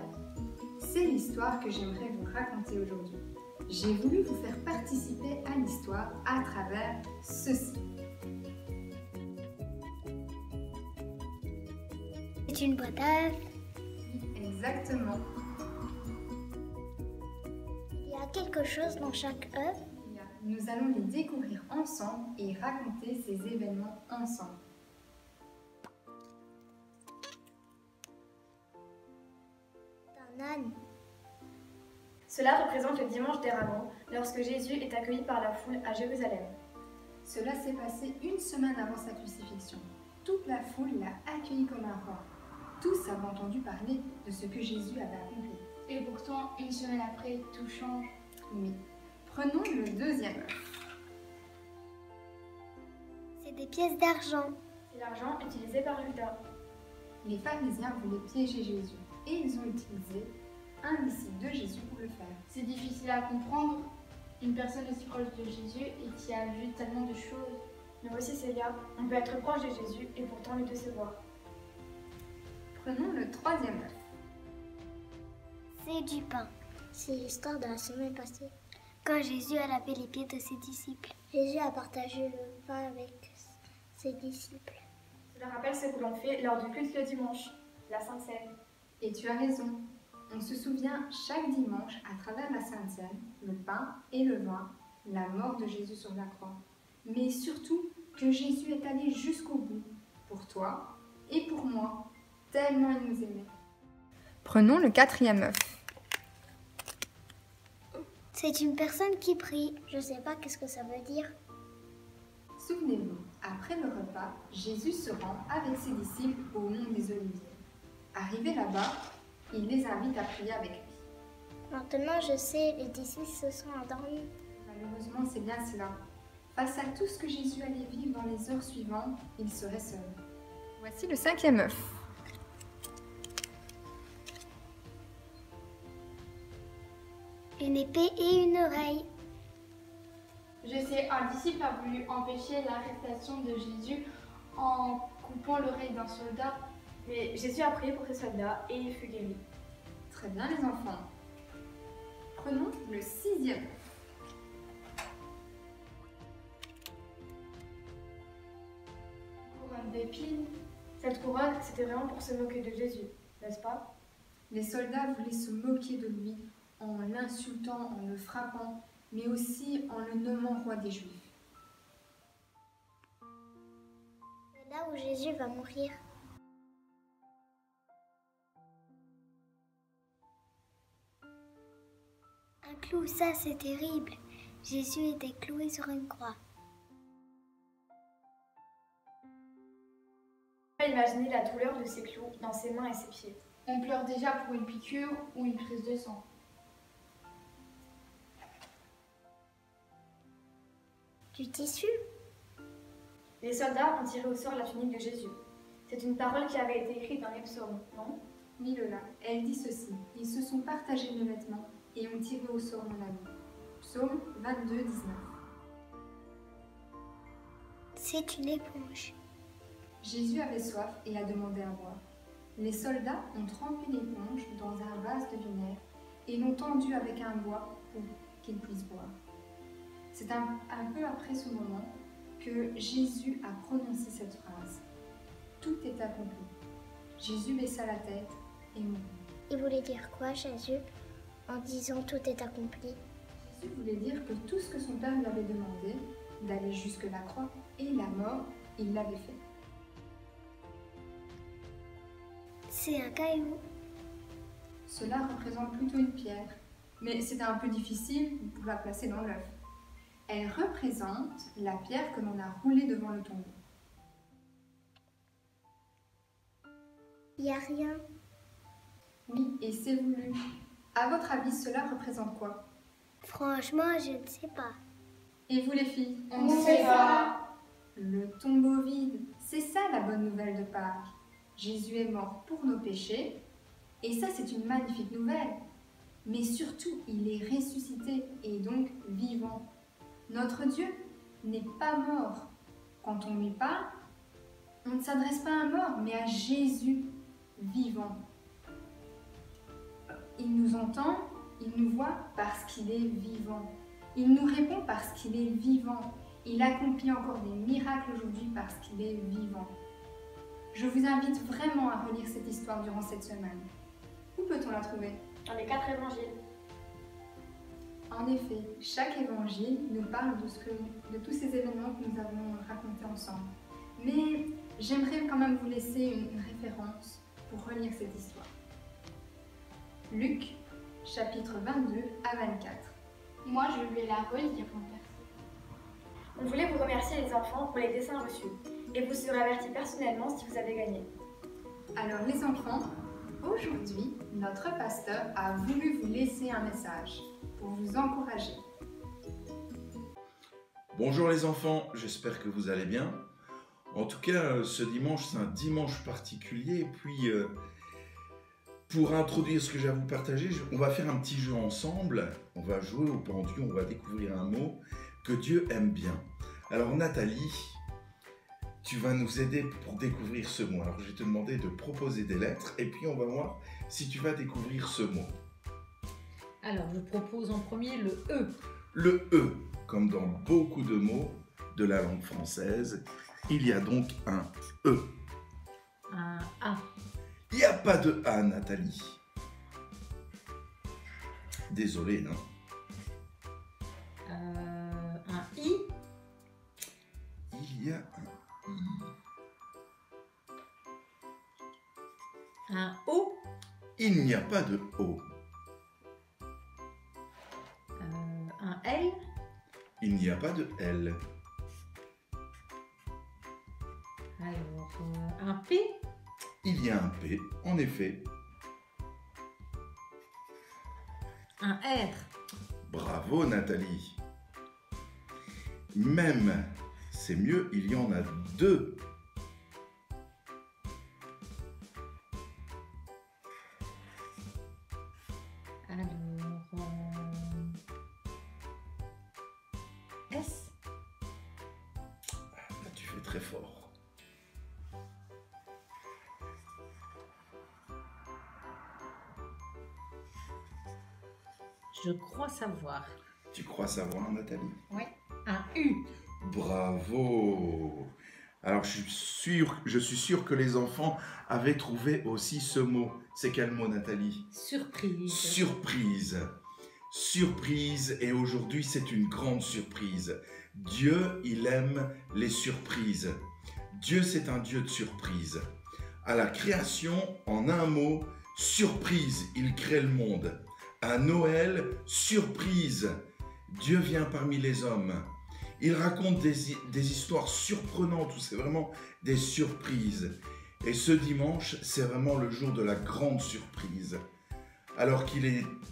vie. C'est l'histoire que j'aimerais vous raconter aujourd'hui. J'ai voulu vous faire participer à l'histoire à travers ceci. C'est une boîte à œufs. Exactement. Il y a quelque chose dans chaque œuf. Nous allons les découvrir ensemble et raconter ces événements ensemble. Un âne. Cela représente le dimanche des Rameaux, lorsque Jésus est accueilli par la foule à Jérusalem. Cela s'est passé une semaine avant sa crucifixion. Toute la foule l'a accueilli comme un roi. Tous avaient entendu parler de ce que Jésus avait accompli. Et pourtant, une semaine après, tout change. Oui. Prenons le deuxième œuf. C'est des pièces d'argent. C'est l'argent utilisé par Judas. Les pharisiens voulaient piéger Jésus et ils ont utilisé un disciple de Jésus pour le faire. C'est difficile à comprendre. Une personne aussi proche de Jésus et qui a vu tellement de choses. Nous aussi, Célia, on peut être proche de Jésus et pourtant le décevoir. Prenons le troisième œuf. C'est du pain. C'est l'histoire de la semaine passée. Quand Jésus a lavé les pieds de ses disciples. Jésus a partagé le pain avec ses disciples. Cela rappelle ce que l'on fait lors du culte le dimanche, la Sainte Seine. Et tu as raison. On se souvient chaque dimanche, à travers la Sainte Seine, le pain et le vin, la mort de Jésus sur la croix. Mais surtout que Jésus est allé jusqu'au bout, pour toi et pour moi, tellement il nous aimait. Prenons le quatrième œuf. C'est une personne qui prie. Je ne sais pas qu'est-ce que ça veut dire. Souvenez-vous, après le repas, Jésus se rend avec ses disciples au mont des Oliviers. Arrivé là-bas, il les invite à prier avec lui. Maintenant, je sais, les disciples se sont endormis. Malheureusement, c'est bien cela. Face à tout ce que Jésus allait vivre dans les heures suivantes, il serait seul. Voici le cinquième œuf. Une épée et une oreille. Je sais, un disciple a voulu empêcher l'arrestation de Jésus en coupant l'oreille d'un soldat. Mais Jésus a prié pour ces soldats et il fut guéri. Très bien les enfants. Prenons le sixième œuf. Couronne d'épines. Cette couronne, c'était vraiment pour se moquer de Jésus, n'est-ce pas? Les soldats voulaient se moquer de lui en l'insultant, en le frappant, mais aussi en le nommant roi des Juifs. C'est là où Jésus va mourir. Un clou, ça c'est terrible. Jésus était cloué sur une croix. Imaginez la douleur de ces clous dans ses mains et ses pieds. On pleure déjà pour une piqûre ou une prise de sang. Du tissu. Les soldats ont tiré au sort la tunique de Jésus. C'est une parole qui avait été écrite dans les psaumes, non? Oui, Lola, elle dit ceci. Ils se sont partagés le vêtement et ont tiré au sort mon ami. Psaume 22, 19. C'est une éponge. Jésus avait soif et a demandé à boire. Les soldats ont trempé l'éponge dans un vase de vinaigre et l'ont tendue avec un bois pour qu'il puisse boire. C'est un peu après ce moment que Jésus a prononcé cette phrase. Tout est accompli. Jésus baissa la tête et mourut. Il voulait dire quoi, Jésus, en disant tout est accompli? Jésus voulait dire que tout ce que son Père lui avait demandé, d'aller jusque la croix et la mort, il l'avait fait. C'est un caillou. Cela représente plutôt une pierre, mais c'était un peu difficile pour la placer dans l'œuf. Elle représente la pierre que l'on a roulée devant le tombeau. Il n'y a rien. Oui, et c'est voulu. À votre avis, cela représente quoi? Franchement, je ne sais pas. Et vous les filles? On ne sait pas. Le tombeau vide, c'est ça la bonne nouvelle de Pâques. Jésus est mort pour nos péchés, et ça c'est une magnifique nouvelle. Mais surtout, il est ressuscité et donc vivant. Notre Dieu n'est pas mort. Quand on lui parle, on ne s'adresse pas à un mort, mais à Jésus vivant. Il nous entend, il nous voit parce qu'il est vivant. Il nous répond parce qu'il est vivant. Il accomplit encore des miracles aujourd'hui parce qu'il est vivant. Je vous invite vraiment à relire cette histoire durant cette semaine. Où peut-on la trouver? Dans les 4 évangiles. En effet, chaque évangile nous parle de tous ces événements que nous avons racontés ensemble. Mais j'aimerais quand même vous laisser une référence pour relire cette histoire. Luc, chapitre 22 à 24. Moi, je vais la relire en perso. On voulait vous remercier les enfants pour les dessins reçus et vous serez avertis personnellement si vous avez gagné. Alors les enfants, aujourd'hui, notre pasteur a voulu vous laisser un message pour vous encourager. Bonjour les enfants, j'espère que vous allez bien. En tout cas, ce dimanche, c'est un dimanche particulier. Et puis, pour introduire ce que j'ai à vous partager, on va faire un petit jeu ensemble. On va jouer au pendu, on va découvrir un mot que Dieu aime bien. Alors Nathalie, tu vas nous aider pour découvrir ce mot. Alors je vais te demander de proposer des lettres et puis on va voir si tu vas découvrir ce mot. Alors je propose en premier le E. Le E, comme dans beaucoup de mots de la langue française, il y a donc un E. Un A. Il n'y a pas de A, Nathalie. Désolé, non? Un I. Il y a un I. Un O. Il n'y a pas de O. Un L. Il n'y a pas de L. Alors, un P. Il y a un P, en effet. Un R. Bravo, Nathalie. Même, c'est mieux, il y en a deux. Alors, S. Là, tu fais très fort. Je crois savoir. Tu crois savoir, Nathalie? Oui. Un U. Bravo. Alors, je suis sûr que les enfants avaient trouvé aussi ce mot. C'est quel mot, Nathalie? Surprise. Surprise. Surprise, et aujourd'hui, c'est une grande surprise. Dieu, il aime les surprises. Dieu, c'est un Dieu de surprise. À la création, en un mot, surprise, il crée le monde. À Noël, surprise, Dieu vient parmi les hommes. Il raconte des histoires surprenantes où c'est vraiment des surprises. Et ce dimanche, c'est vraiment le jour de la grande surprise. Alors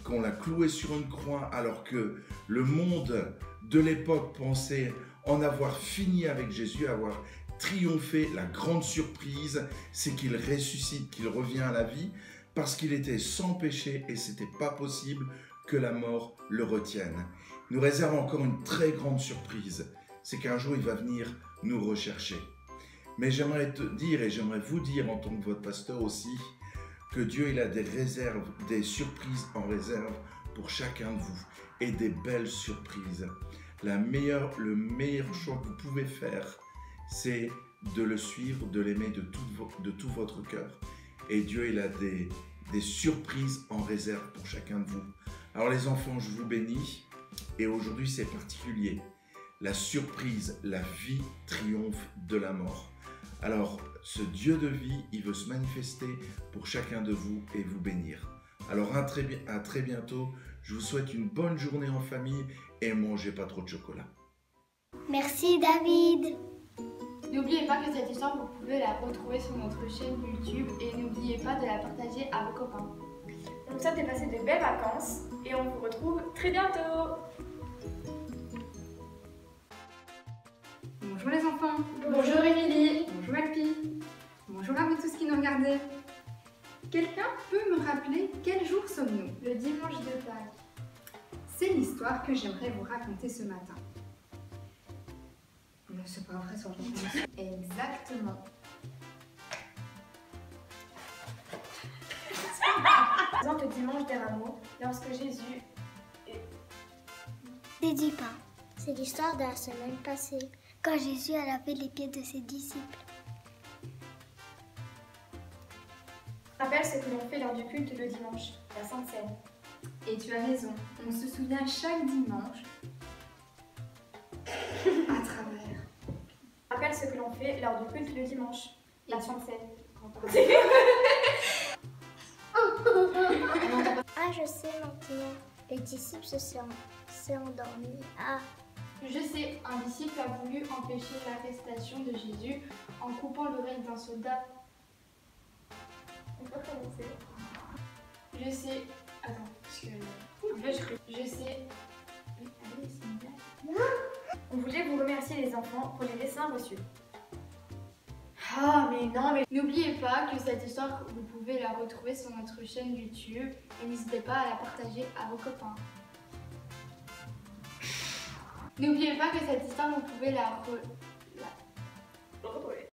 qu'on l'a cloué sur une croix, alors que le monde de l'époque pensait en avoir fini avec Jésus, avoir triomphé, la grande surprise, c'est qu'il ressuscite, qu'il revient à la vie, parce qu'il était sans péché et c'était pas possible que la mort le retienne. Il nous réserve encore une très grande surprise, c'est qu'un jour il va venir nous rechercher. Mais j'aimerais te dire et j'aimerais vous dire en tant que votre pasteur aussi, que Dieu il a des réserves, des surprises en réserve pour chacun de vous et des belles surprises. Le meilleur choix que vous pouvez faire, c'est de le suivre, de l'aimer de tout votre cœur. Et Dieu, il a des surprises en réserve pour chacun de vous. Alors les enfants, je vous bénis. Et aujourd'hui, c'est particulier. La surprise, la vie triomphe de la mort. Alors, ce Dieu de vie, il veut se manifester pour chacun de vous et vous bénir. Alors, à très bientôt. Je vous souhaite une bonne journée en famille et mangez pas trop de chocolat. Merci David. N'oubliez pas que cette histoire, vous pouvez la retrouver sur notre chaîne YouTube et n'oubliez pas de la partager à vos copains. On vous souhaite de passer de belles vacances et on vous retrouve très bientôt. Bonjour les enfants. Bonjour Émilie. Bonjour Alpi. Bonjour à vous tous qui nous regardez. Quelqu'un peut me rappeler quel jour sommes-nous? Le dimanche de Pâques. C'est l'histoire que j'aimerais vous raconter ce matin. Mais c'est pas vrai, sur le Exactement. représente le dimanche des rameaux, lorsque Jésus Les 10 pains. C'est l'histoire de la semaine passée, quand Jésus a lavé les pieds de ses disciples. rappelle ce que l'on fait lors du culte le dimanche, la Sainte Seine. Et tu as raison, on se souvient chaque dimanche à travers. Rappelle ce que l'on fait lors du culte le dimanche, la Sainte Seine. Ah, je sais maintenant. Les disciples se sont endormis. Ah, Je sais, un disciple a voulu empêcher l'arrestation de Jésus en coupant l'oreille d'un soldat. On peut commencer. Je sais. Attends, parce que. En fait, je sais. Allez, c'est une blague. On voulait vous remercier les enfants pour les dessins reçus. Ah, mais non, mais n'oubliez pas que cette histoire, vous pouvez la retrouver sur notre chaîne YouTube et n'hésitez pas à la partager à vos copains. N'oubliez pas que cette histoire, vous pouvez la retrouver.